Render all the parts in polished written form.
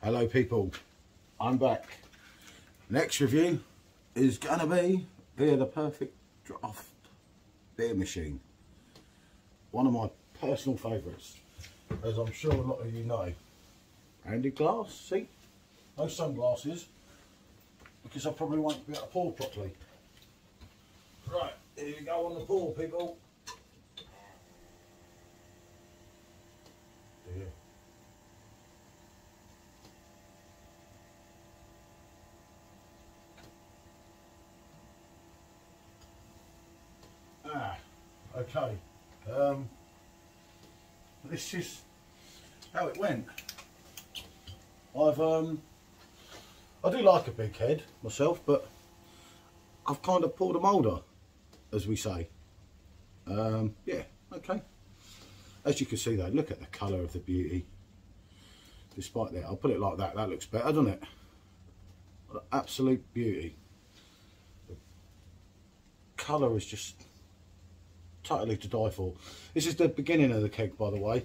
Hello people, I'm back. Next review is gonna be via the Perfect Draft beer machine. One of my personal favourites, as I'm sure a lot of you know. Handy glass, see? No sunglasses, because I probably won't be able to pour properly. Right, here you go on the pour, people. There. Okay, this is how it went. I do like a big head myself, but I've kind of pulled a moulder, as we say. Yeah, okay. As you can see though, look at the colour of the beauty. Despite that, I'll put it like that, that looks better, doesn't it? Absolute beauty. The colour is just totally to die for. This is the beginning of the keg, by the way.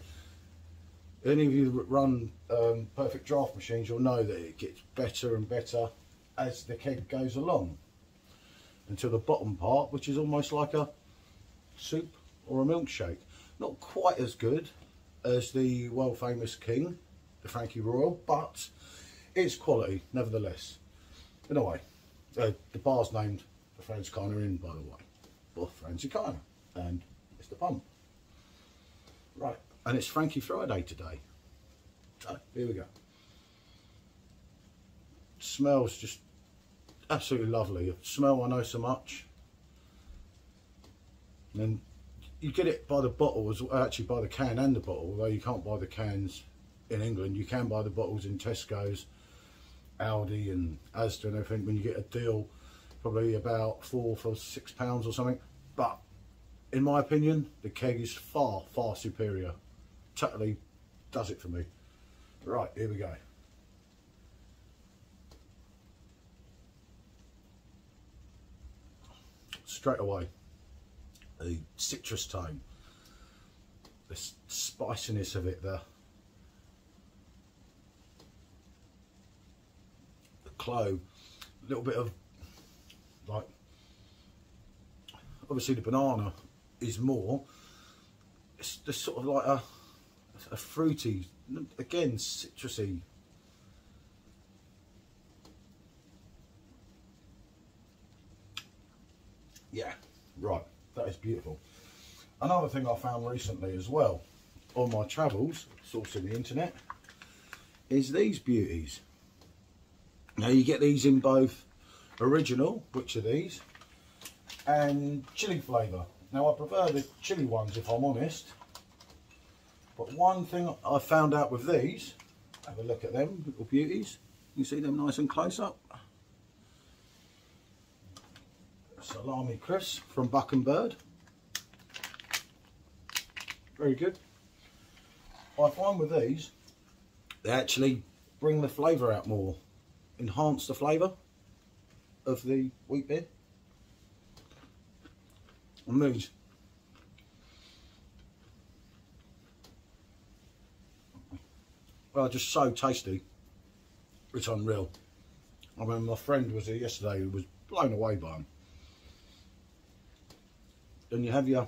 Any of you that run Perfect Draft machines, you'll know that it gets better and better as the keg goes along, until the bottom part, which is almost like a soup or a milkshake. Not quite as good as the world famous King, the Frankie Royal, but it's quality nevertheless. Anyway, the bar's named for Franziskaner in, by the way, for Franziskaner. And it's the pump. Right, and it's Frankie Friday today. So here we go. Smells just absolutely lovely. Smell I know so much. And then you get it by the bottle, actually by the can and the bottle, although you can't buy the cans in England. You can buy the bottles in Tesco's, Aldi and Asda and everything when you get a deal, probably about £4 for £6 or something. But in my opinion, the keg is far, far superior. Totally does it for me. Right, here we go. Straight away, the citrus tone, the spiciness of it, the clove, a little bit of, like, obviously the banana is more, it's just sort of like a fruity, again citrusy. Yeah, right, that is beautiful. Another thing I found recently as well on my travels, sourcing the internet, is these beauties. Now you get these in both original, which are these, and chili flavour. Now I prefer the chili ones if I'm honest, but one thing I found out with these, have a look at them little beauties, you see them nice and close up. Salami crisp from Buck and Bird, very good. I find with these, they actually bring the flavour out more, enhance the flavour of the wheat beer. And these, well, just so tasty, it's unreal. I mean, my friend was here yesterday who was blown away by them. Then you have your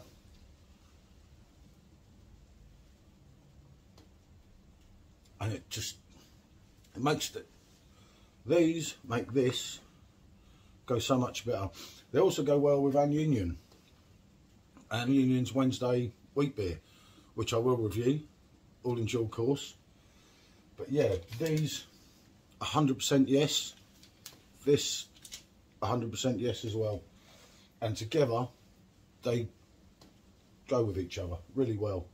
and it just, it makes it, these make this go so much better. They also go well with An Union. An Union's Wednesday wheat beer, which I will review all in due course. But yeah, these 100% yes, this 100% yes as well, and together they go with each other really well.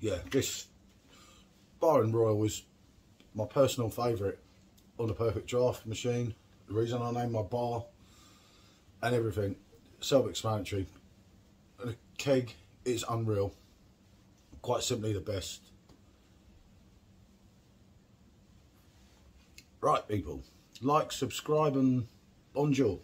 Yeah, this Bar and Royal was my personal favourite on the Perfect Draft machine. The reason I named my bar and everything, self-explanatory. and a keg is unreal. Quite simply the best. Right, people, like, subscribe and bonjour.